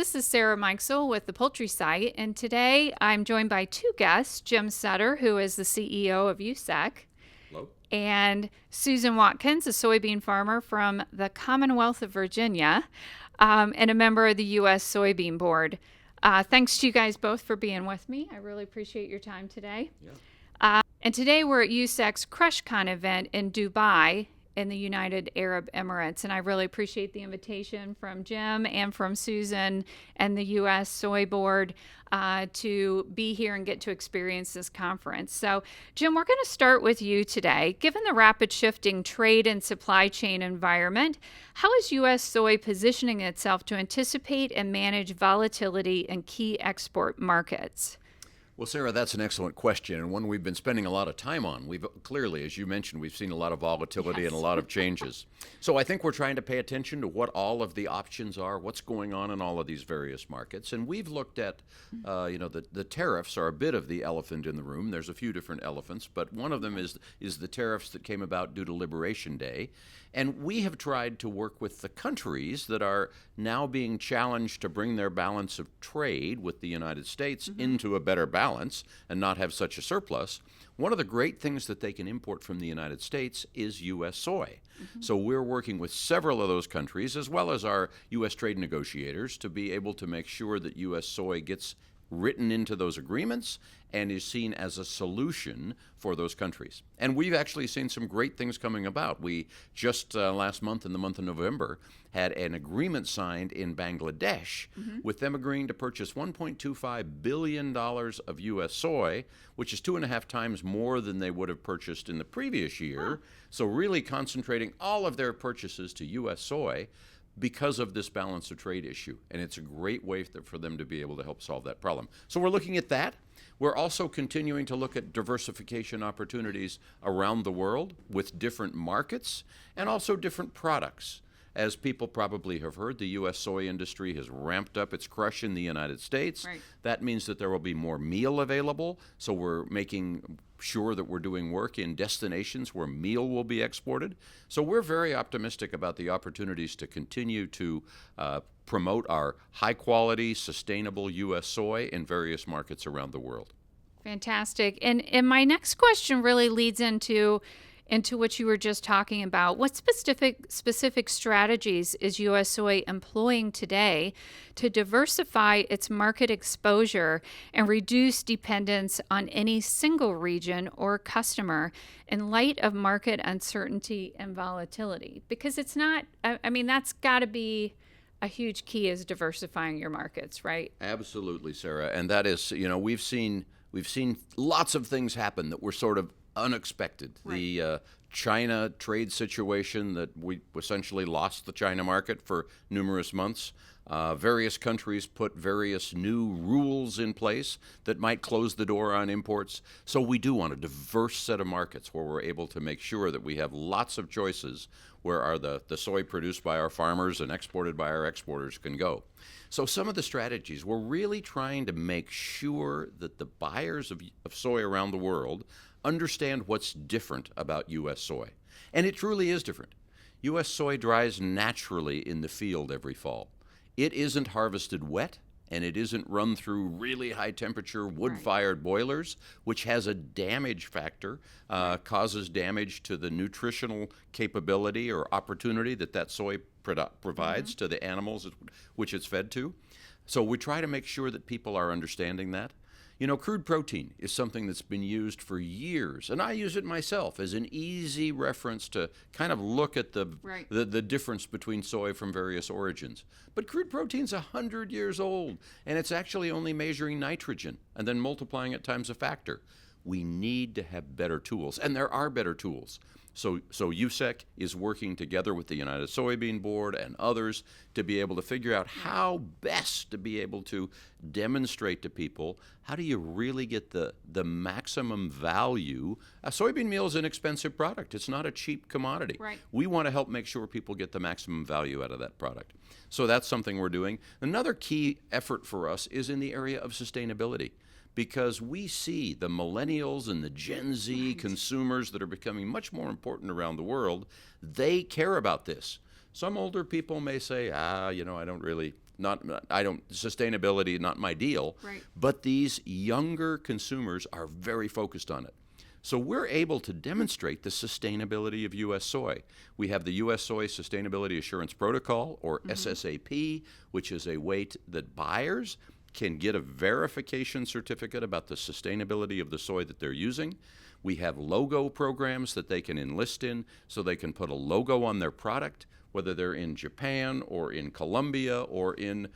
This is Sarah Mikesell with the Poultry site, and today I'm joined by two guests, Jim Sutter, who is the CEO of USSEC, Hello. and Susan Watkins, a soybean farmer from the Commonwealth of Virginia, and a member of the U.S. Soybean Board. Thanks to you guys both for being with me. I really appreciate your time today. Yeah. And today we're at USSEC's CrushCon event in Dubai in the United Arab Emirates. And I really appreciate the invitation from Jim and from Susan and the U.S. Soy Board to be here and get to experience this conference. So, Jim, we're going to start with you today. Given the rapid shifting trade and supply chain environment, how is U.S. soy positioning itself to anticipate and manage volatility in key export markets? Well, Sarah, that's an excellent question, and one we've been spending a lot of time on. We've clearly, as you mentioned, we've seen a lot of volatility and a lot of changes. So I think we're trying to pay attention to what all of the options are, what's going on in all of these various markets. And we've looked at, the tariffs are a bit of the elephant in the room. There's a few different elephants, but one of them is the tariffs that came about due to Liberation Day. And we have tried to work with the countries that are now being challenged to bring their balance of trade with the United States into a better balance and not have such a surplus. One of the great things that they can import from the United States is U.S. soy. So we're working with several of those countries, as well as our U.S. trade negotiators, to be able to make sure that U.S. soy gets written into those agreements and is seen as a solution for those countries. And we've actually seen some great things coming about. We just last month, in the month of November, had an agreement signed in Bangladesh with them agreeing to purchase $1.25 billion of U.S. soy, which is 2.5 times more than they would have purchased in the previous year. So really concentrating all of their purchases to U.S. soy because of this balance of trade issue. And it's a great way for them to be able to help solve that problem. So we're looking at that. We're also continuing to look at diversification opportunities around the world with different markets and also different products. As people probably have heard, the U.S. soy industry has ramped up its crush in the United States. Right. That means that there will be more meal available, so we're making sure that we're doing work in destinations where meal will be exported. So we're very optimistic about the opportunities to continue to promote our high-quality, sustainable U.S. soy in various markets around the world. Fantastic. And my next question really leads into what you were just talking about. What specific strategies is U.S. soy employing today to diversify its market exposure and reduce dependence on any single region or customer in light of market uncertainty and volatility? Because it's not, that's got to be a huge key, is diversifying your markets, right? Absolutely, Sarah. And that is, we've seen lots of things happen that were sort of unexpected. Right. The China trade situation, that we essentially lost the China market for numerous months. Various countries put various new rules in place that might close the door on imports. So we do want a diverse set of markets where we're able to make sure that we have lots of choices where the soy produced by our farmers and exported by our exporters can go. So some of the strategies, we're really trying to make sure that the buyers of soy around the world understand what's different about U.S. soy. And it truly is different. U.S. soy dries naturally in the field every fall. It isn't harvested wet, and it isn't run through really high temperature wood-fired boilers, which has a damage factor, causes damage to the nutritional capability or opportunity that soy provides to the animals which it's fed to. So we try to make sure that people are understanding that. Crude protein is something that's been used for years, and I use it myself as an easy reference to kind of look at the difference between soy from various origins. But crude protein's 100 years old, and it's actually only measuring nitrogen and then multiplying it times a factor. We need to have better tools, and there are better tools. So USSEC is working together with the United Soybean Board and others to be able to figure out how best to be able to demonstrate to people how do you really get the maximum value. Soybean meal is an expensive product. It's not a cheap commodity. Right. We want to help make sure people get the maximum value out of that product. So that's something we're doing. Another key effort for us is in the area of sustainability, because we see the millennials and the Gen Z consumers that are becoming much more important around the world. They care about this. Some older people may say, I don't really sustainability, not my deal. Right. But these younger consumers are very focused on it. So we're able to demonstrate the sustainability of U.S. soy. We have the U.S. Soy Sustainability Assurance Protocol, or SSAP, which is a way that buyers can get a verification certificate about the sustainability of the soy that they're using. We have logo programs that they can enlist in, so they can put a logo on their product, whether they're in Japan or in Colombia or in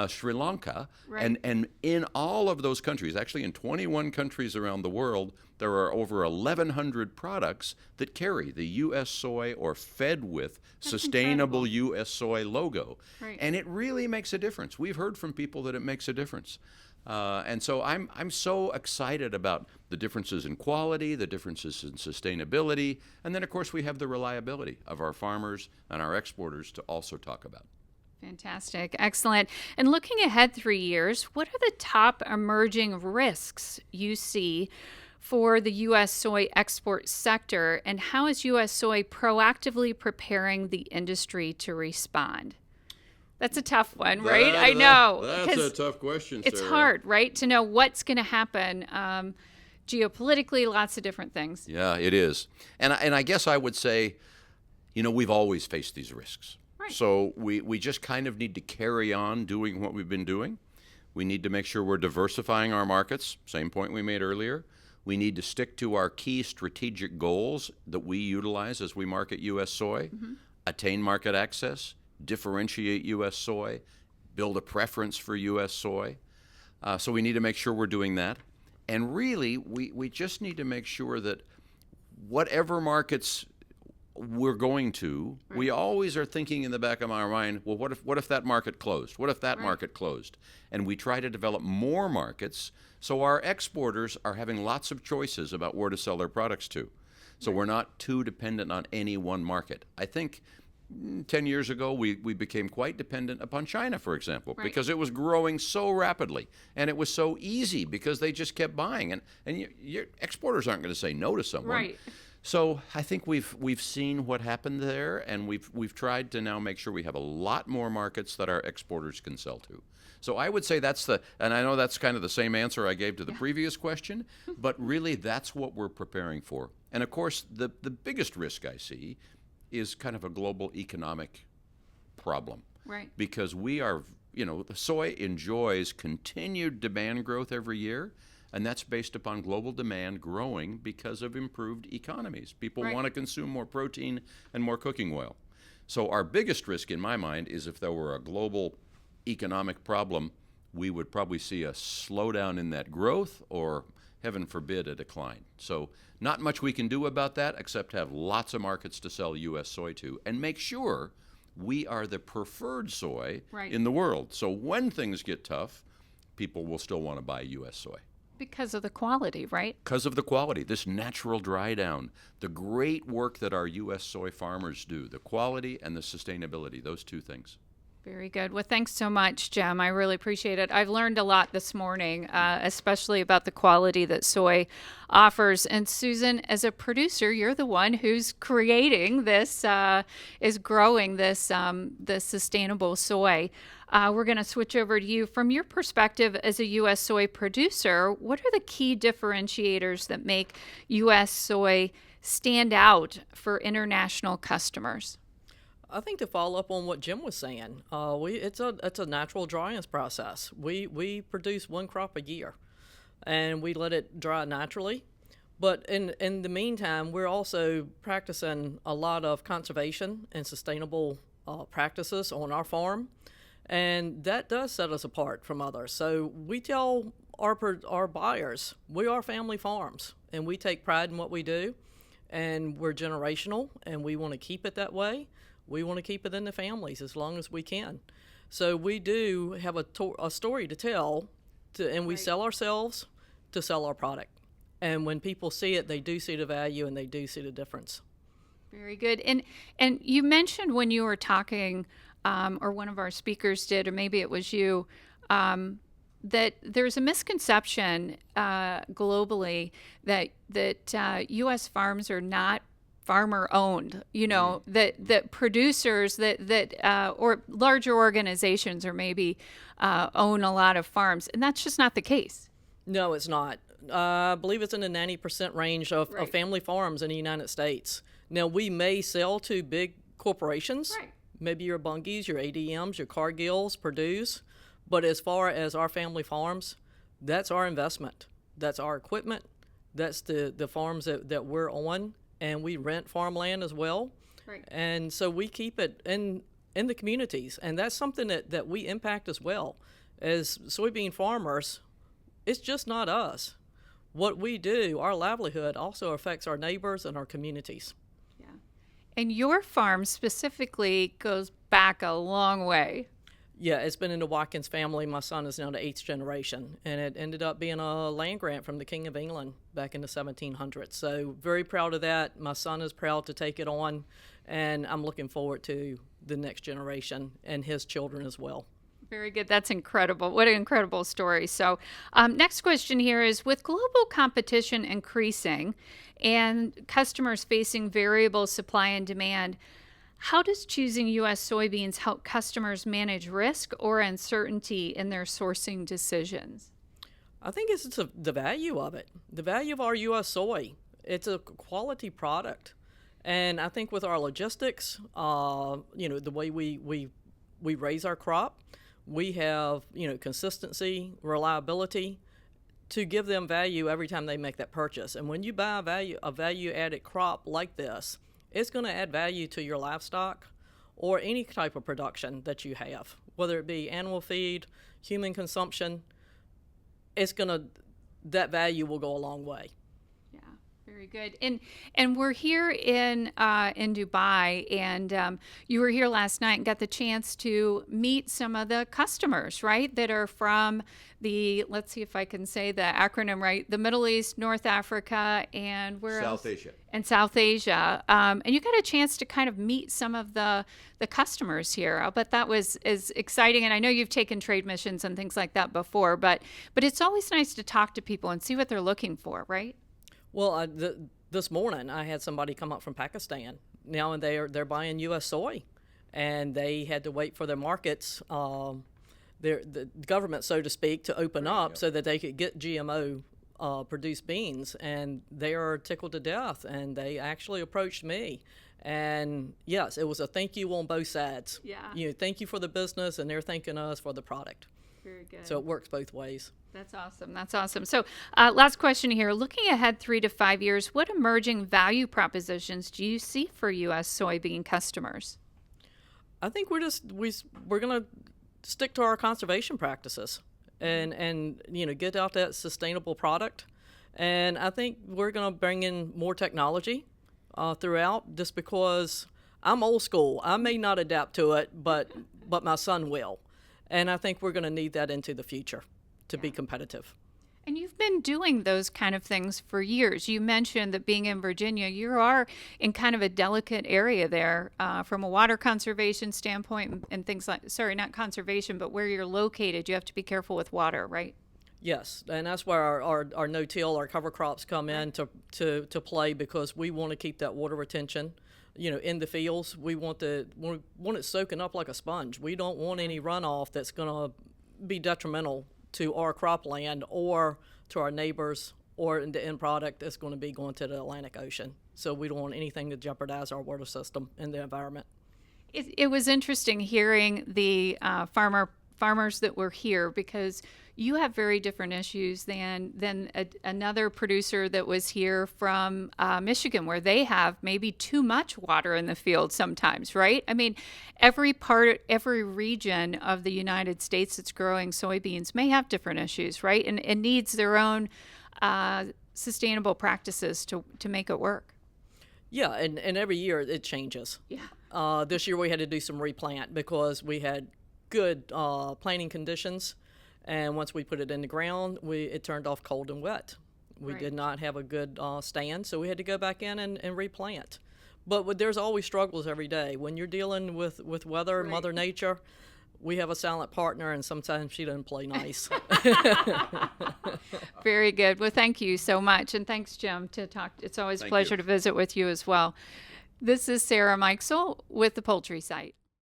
Sri Lanka. Right. And in all of those countries, actually in 21 countries around the world, there are over 1,100 products that carry the U.S. soy or fed with sustainable incredible. U.S. soy logo. Right. And it really makes a difference. We've heard from people that it makes a difference. And so I'm so excited about the differences in quality, the differences in sustainability, and then of course we have the reliability of our farmers and our exporters to also talk about. Fantastic. Excellent. And looking ahead 3 years, what are the top emerging risks you see for the U.S. soy export sector, and how is U.S. soy proactively preparing the industry to respond? That's a tough one, right? I know. That's a tough question, It's Sarah. hard, right, to know what's going to happen geopolitically, lots of different things. Yeah, it is. And I guess I would say, we've always faced these risks. Right. So we just kind of need to carry on doing what we've been doing. We need to make sure we're diversifying our markets, same point we made earlier. We need to stick to our key strategic goals that we utilize as we market U.S. soy, attain market access, differentiate U.S. soy, build a preference for U.S. soy. So we need to make sure we're doing that. And really, we just need to make sure that whatever markets we're going to, we always are thinking in the back of our mind, well, what if that market closed? What if that market closed? And we try to develop more markets so our exporters are having lots of choices about where to sell their products to. So we're not too dependent on any one market. I think 10 years ago, we became quite dependent upon China, for example, because it was growing so rapidly. And it was so easy because they just kept buying. And your exporters aren't going to say no to someone. Right. So I think we've seen what happened there, and we've tried to now make sure we have a lot more markets that our exporters can sell to. So I would say and I know that's kind of the same answer I gave to the previous question, but really that's what we're preparing for. And of course, the biggest risk I see is kind of a global economic problem. Right. Because the soy enjoys continued demand growth every year, and that's based upon global demand growing because of improved economies. People want to consume more protein and more cooking oil. So our biggest risk in my mind is if there were a global economic problem, we would probably see a slowdown in that growth or, heaven forbid, a decline. So not much we can do about that except have lots of markets to sell U.S. soy to and make sure we are the preferred soy in the world. So when things get tough, people will still want to buy U.S. soy. Because of the quality, right? Because of the quality, this natural dry down, the great work that our U.S. soy farmers do, the quality and the sustainability, those two things. Very good. Well, thanks so much, Jem. I really appreciate it. I've learned a lot this morning, especially about the quality that soy offers. And Susan, as a producer, you're the one who's creating this, is growing this sustainable soy. We're going to switch over to you. From your perspective as a U.S. soy producer, what are the key differentiators that make U.S. soy stand out for international customers? I think to follow up on what Jim was saying, it's a natural drying process. We produce one crop a year, and we let it dry naturally. But in the meantime, we're also practicing a lot of conservation and sustainable practices on our farm, and that does set us apart from others. So we tell our buyers we are family farms, and we take pride in what we do, and we're generational, and we want to keep it that way. We want to keep it in the families as long as we can. So we do have a story to tell, and we sell ourselves to sell our product. And when people see it, they do see the value and they do see the difference. Very good. And you mentioned when you were talking, or one of our speakers did, or maybe it was you, that there's a misconception globally that U.S. farms are not farmer owned, that producers or larger organizations or maybe own a lot of farms. And that's just not the case. No, it's not. I believe it's in the 90% range of family farms in the United States. Now, we may sell to big corporations, maybe your Bunge's, your ADM's, your Cargill's, Purdue's, but as far as our family farms, that's our investment. That's our equipment. That's the farms that we're on, and we rent farmland as well. Right. And so we keep it in the communities, and that's something that we impact as well. As soybean farmers, it's just not us. What we do, our livelihood, also affects our neighbors and our communities. Yeah. And your farm specifically goes back a long way. Yeah, it's been in the Watkins family. My son is now the 8th generation, and it ended up being a land grant from the King of England back in the 1700s. So very proud of that. My son is proud to take it on, and I'm looking forward to the next generation and his children as well. Very good. That's incredible. What an incredible story. So next question here is, with global competition increasing and customers facing variable supply and demand, how does choosing U.S. soybeans help customers manage risk or uncertainty in their sourcing decisions? I think it's the value of it, the value of our U.S. soy. It's a quality product. And I think with our logistics, the way we raise our crop, we have, consistency, reliability to give them value every time they make that purchase. And when you buy a value-added crop like this, it's going to add value to your livestock or any type of production that you have, whether it be animal feed, human consumption. That value will go a long way. Very good. And we're here in Dubai, and you were here last night and got the chance to meet some of the customers, right, that are from let's see if I can say the acronym right, the Middle East, North Africa, and where else? South Asia. And South Asia. And you got a chance to kind of meet some of the customers here. I'll bet that was as exciting. And I know you've taken trade missions and things like that before, but it's always nice to talk to people and see what they're looking for, right? Well, this morning I had somebody come up from Pakistan. Now and they're buying U.S. soy, and they had to wait for their markets, the government, so to speak, to open up so that they could get GMO produced beans, and they are tickled to death. And they actually approached me, and yes, it was a thank you on both sides. Yeah. Thank you for the business, and they're thanking us for the product. Very good. So it works both ways. That's awesome. That's awesome. So last question here. Looking ahead 3 to 5 years, what emerging value propositions do you see for U.S. soybean customers? I think we're going to stick to our conservation practices and get out that sustainable product. And I think we're going to bring in more technology throughout, just because I'm old school. I may not adapt to it, but my son will. And I think we're going to need that into the future to be competitive. And you've been doing those kind of things for years. You mentioned that being in Virginia, you are in kind of a delicate area there from a water conservation standpoint and things like, not conservation, but where you're located, you have to be careful with water, right? Yes, and that's where our no-till, our cover crops come in to play, because we want to keep that water retention. In the fields, we want it soaking up like a sponge. We don't want any runoff that's going to be detrimental to our cropland or to our neighbors, or the end product that's going to be going to the Atlantic Ocean. So we don't want anything to jeopardize our water system and the environment. It was interesting hearing the farmers that were here, because you have very different issues than another producer that was here from Michigan, where they have maybe too much water in the field sometimes, right? I mean, every region of the United States that's growing soybeans may have different issues, right? And it needs their own sustainable practices to make it work. Yeah, and every year it changes. Yeah. This year we had to do some replant because we had good planting conditions. And once we put it in the ground, it turned off cold and wet. We did not have a good stand, so we had to go back in and replant. But there's always struggles every day. When you're dealing with weather and Mother Nature, we have a silent partner, and sometimes she doesn't play nice. Very good. Well, thank you so much. And thanks, Jim, to talk. It's always a pleasure to visit with you as well. This is Sarah Mikesell with the Poultry Site.